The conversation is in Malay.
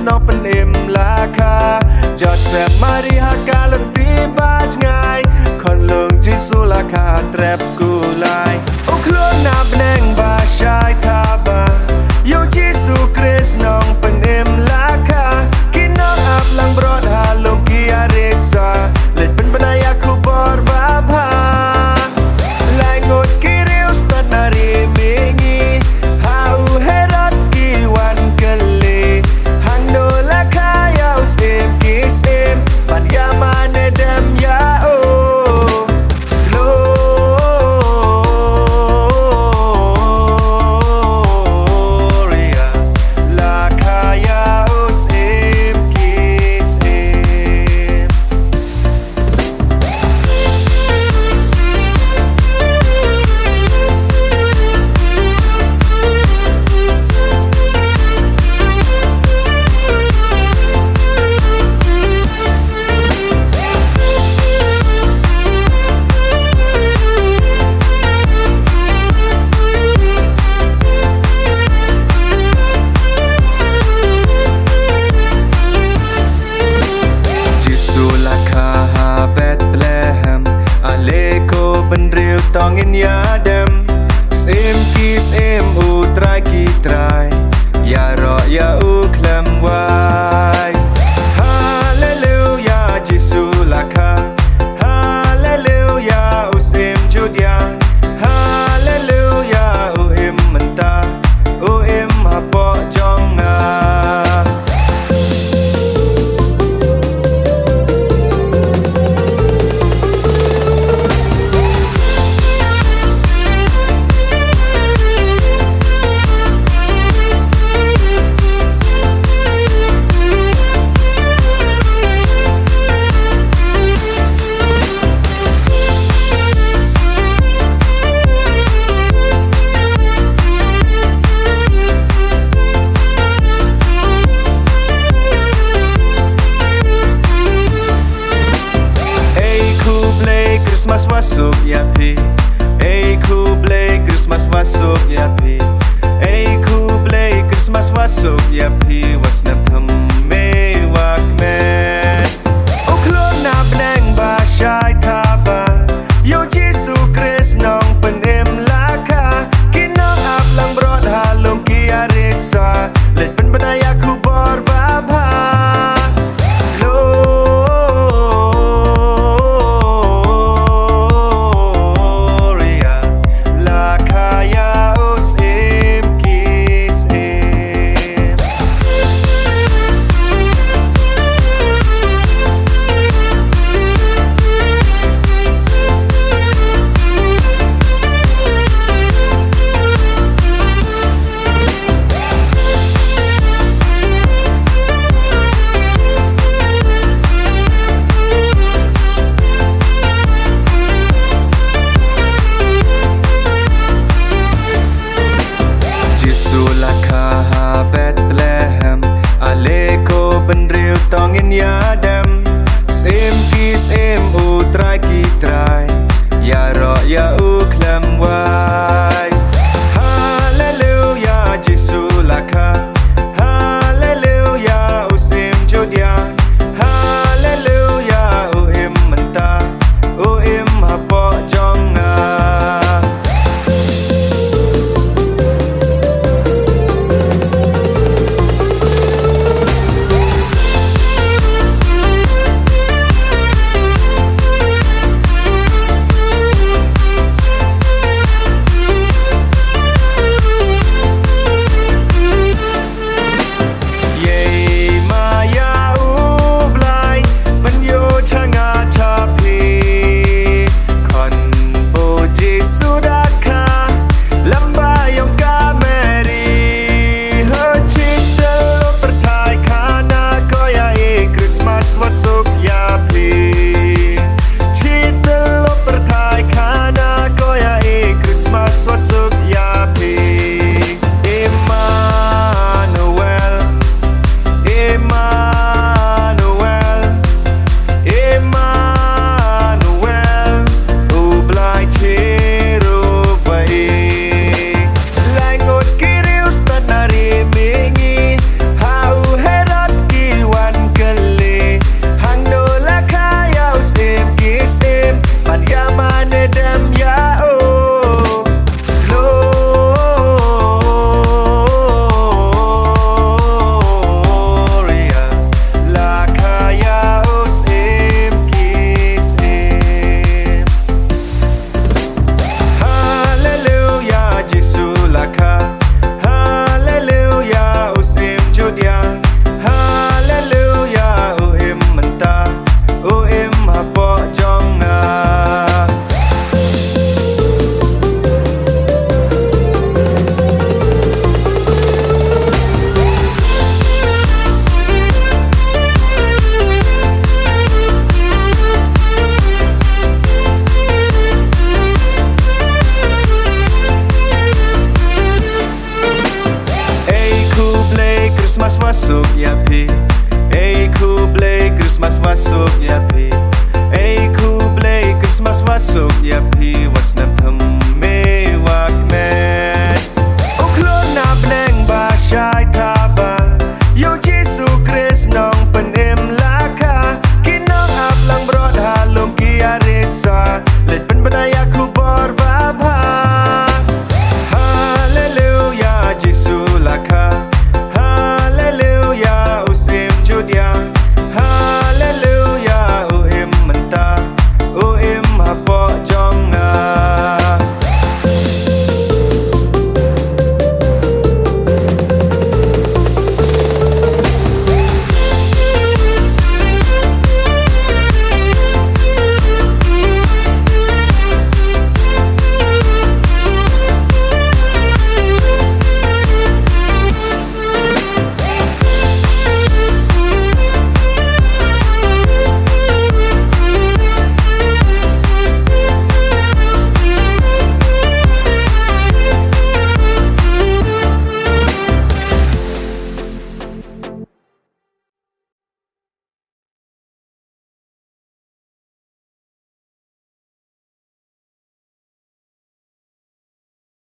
Chris nó phân êm lá kha cho xem mari haka lần tí ba ngày còn lường Giêsu lá kha trap cu lại ô khlo na beneng ba shai tha ba yo Giêsu Chris nó phân êm lá kha kin nó ap lang brod ha lom kia resa let pen benaya ku bor ba ba lai ngot kiriu stat nari mingi hau herat ki wan kele hang no la kaya usem kisem pan yamane dem ya o gloria la kaya usem kisem Bethlehem Aleko benril tongin yadem Sem ki sem u trai ki trai Ya ro ya u klem wai Hallelujah Jesu laka Hallelujah u sem judia Hallelujah u im menta u im hapo jonga Christmas masuk ya pi Hey ku play Christmas masuk ya pi Hey ku play Christmas masuk ya pi Was nam tham me wak me O klo na beneng ba shai tha ba Yo Giêsu Christ nong pen em la kha Kin nong ap lang brod ha lom kia resa Let pen benaya ku bor ba ba Bethlehem Aleko benril tongin yadem Sem ki sem u trai ki trai